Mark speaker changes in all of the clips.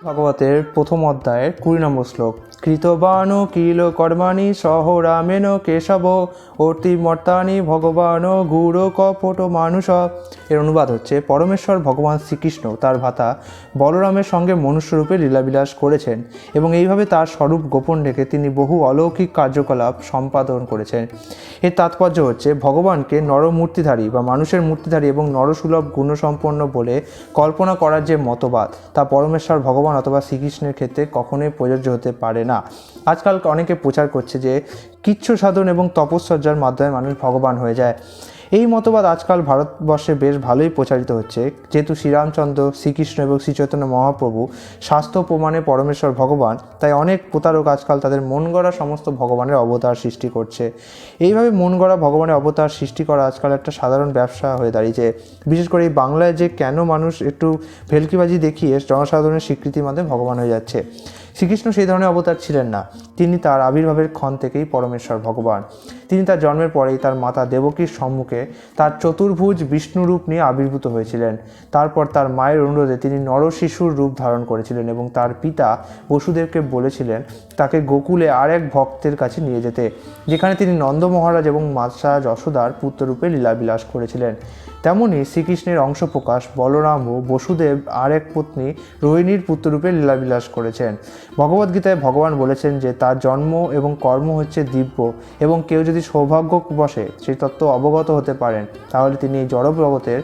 Speaker 1: ভাগবতের প্রথম অধ্যায়ের 20 নম্বর শ্লোক। কৃতবান কিল কর্মাণি সহ রামেন কেশব অর্তিমর্তানি ভগবান গুড় কপট মানুষ। এর অনুবাদ হচ্ছে, পরমেশ্বর ভগবান শ্রীকৃষ্ণ তার ভ্রাতা বলরামের সঙ্গে মনুষ্যরূপে লীলাবিলাস করেছেন এবং এইভাবে তার স্বরূপ গোপন রেখে তিনি বহু অলৌকিক কার্যকলাপ সম্পাদন করেছেন। এর তাৎপর্য হচ্ছে, ভগবানকে নরমূর্তিধারী বা মানুষের মূর্তিধারী এবং নরসুলভ গুণসম্পন্ন বলে কল্পনা করার যে মতবাদ, তা পরমেশ্বর ভগবান অথবা শ্রীকৃষ্ণের ক্ষেত্রে কখনোই প্রযোজ্য হতে পারে না। আজকাল অনেকে প্রচার করছে যে কিচ্ছু সাধন এবং তপশ্চর্যার মাধ্যমে মানুষ ভগবান হয়ে যায়। এই মতবাদ আজকাল ভারতবর্ষে বেশ ভালোই প্রচারিত হচ্ছে, যেহেতু শ্রীরামচন্দ্র, শ্রীকৃষ্ণ এবং শ্রীচৈতন্য মহাপ্রভু শাস্ত্র প্রমাণে পরমেশ্বর ভগবান, তাই অনেক প্রতারক আজকাল তাদের মন গড়া সমস্ত ভগবানের অবতার সৃষ্টি করছে। এইভাবে মন গড়া ভগবানের অবতার সৃষ্টি করা আজকাল একটা সাধারণ ব্যবসা হয়ে দাঁড়িয়েছে। বিশেষ করে এই বাংলায় যে কেন মানুষ একটু ভেলকিবাজি দেখিয়ে জনসাধারণের স্বীকৃতির মাধ্যমে ভগবান হয়ে যাচ্ছে। শ্রীকৃষ্ণ সেই ধরনের অবতার ছিলেন না। তিনি তার আবির্ভাবের ক্ষণ থেকেই পরমেশ্বর ভগবান। তিনি তার জন্মের পরেই তার মাতা দেবকীর সম্মুখে তার চতুর্ভুজ বিষ্ণুরূপ নিয়ে আবির্ভূত হয়েছিলেন। তারপর তার মায়ের অনুরোধে তিনি নরশিশুর রূপ ধারণ করেছিলেন এবং তার পিতা বসুদেবকে বলেছিলেন তাকে গোকুলে আর এক ভক্তের কাছে নিয়ে যেতে, যেখানে তিনি নন্দ মহারাজ এবং মাতা যশোদার পুত্ররূপে লীলাবিলাস করেছিলেন। তেমনি শ্রীকৃষ্ণের অংশপ্রকাশ বলরামও বসুদেব আর এক পত্নী রোহিণীর পুত্ররূপে লীলাবিলাস করেছেন। ভগবদ্গীতায় ভগবান বলেছেন যে তার জন্ম এবং কর্ম হচ্ছে দিব্য এবং কেউ যদি সৌভাগ্যবশে সেই তত্ত্ব অবগত হতে পারেন, তাহলে তিনি এই জড় জগতের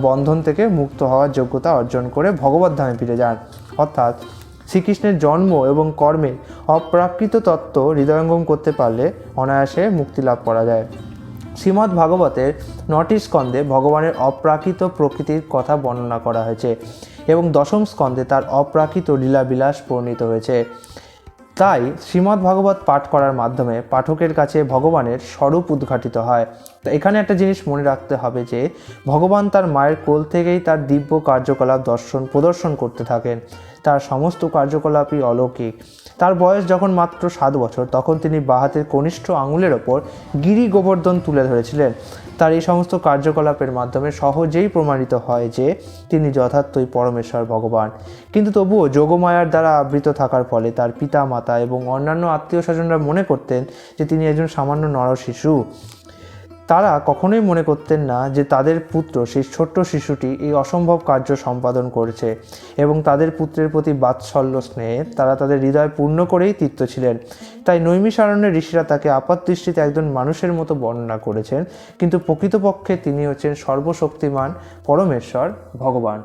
Speaker 1: বন্ধন থেকে মুক্ত হওয়ার যোগ্যতা অর্জন করে ভগবত ধামে ফিরে যান। অর্থাৎ শ্রীকৃষ্ণের জন্ম এবং কর্মে অপ্রাকৃত তত্ত্ব হৃদয়ঙ্গম করতে পারলে অনায়াসে মুক্তি লাভ করা যায়। শ্রীমদ্ ভাগবতের 9টি স্কন্ধে ভগবানের অপ্রাকৃত প্রকৃতির কথা বর্ণনা করা হয়েছে এবং 10ম স্কন্ধে তার অপ্রাকৃত লীলাবিলাস বর্ণিত হয়েছে। তাই শ্রীমদ্ ভাগবত পাঠ করার মাধ্যমে পাঠকের কাছে ভগবানের স্বরূপ উদ্ঘাটিত হয়। তো এখানে একটা জিনিস মনে রাখতে হবে যে ভগবান তার মায়ের কোল থেকেই তার দিব্য কার্যকলাপ প্রদর্শন করতে থাকেন। তার সমস্ত কার্যকলাপই অলৌকিক। তার বয়স যখন মাত্র 7 বছর, তখন তিনি বাঁ হাতের কনিষ্ঠ আঙুলের ওপর গিরি গোবর্ধন তুলে ধরেছিলেন। তার এই সমস্ত কার্যকলাপের মাধ্যমে সহজেই প্রমাণিত হয় যে তিনি যথার্থই পরমেশ্বর ভগবান। কিন্তু তবুও যোগমায়ার দ্বারা আবৃত থাকার ফলে তার পিতা, মাতা এবং অন্যান্য আত্মীয় স্বজনরা মনে করতেন যে তিনি একজন সামান্য নরশিশু। তারা কখনোই মনে করতেন না যে তাদের পুত্র, সেই ছোট্ট শিশুটি, এই অসম্ভব কার্য সম্পাদন করেছে এবং তাদের পুত্রের প্রতি বাৎসল্য স্নেহে তারা তাদের হৃদয় পূর্ণ করেই তৃপ্ত ছিলেন। তাই নৈমিষারণ্যের ঋষিরা তাকে আপাতদৃষ্টিতে একজন মানুষের মতো বর্ণনা করেছেন, কিন্তু প্রকৃতপক্ষে তিনি হচ্ছেন সর্বশক্তিমান পরমেশ্বর ভগবান।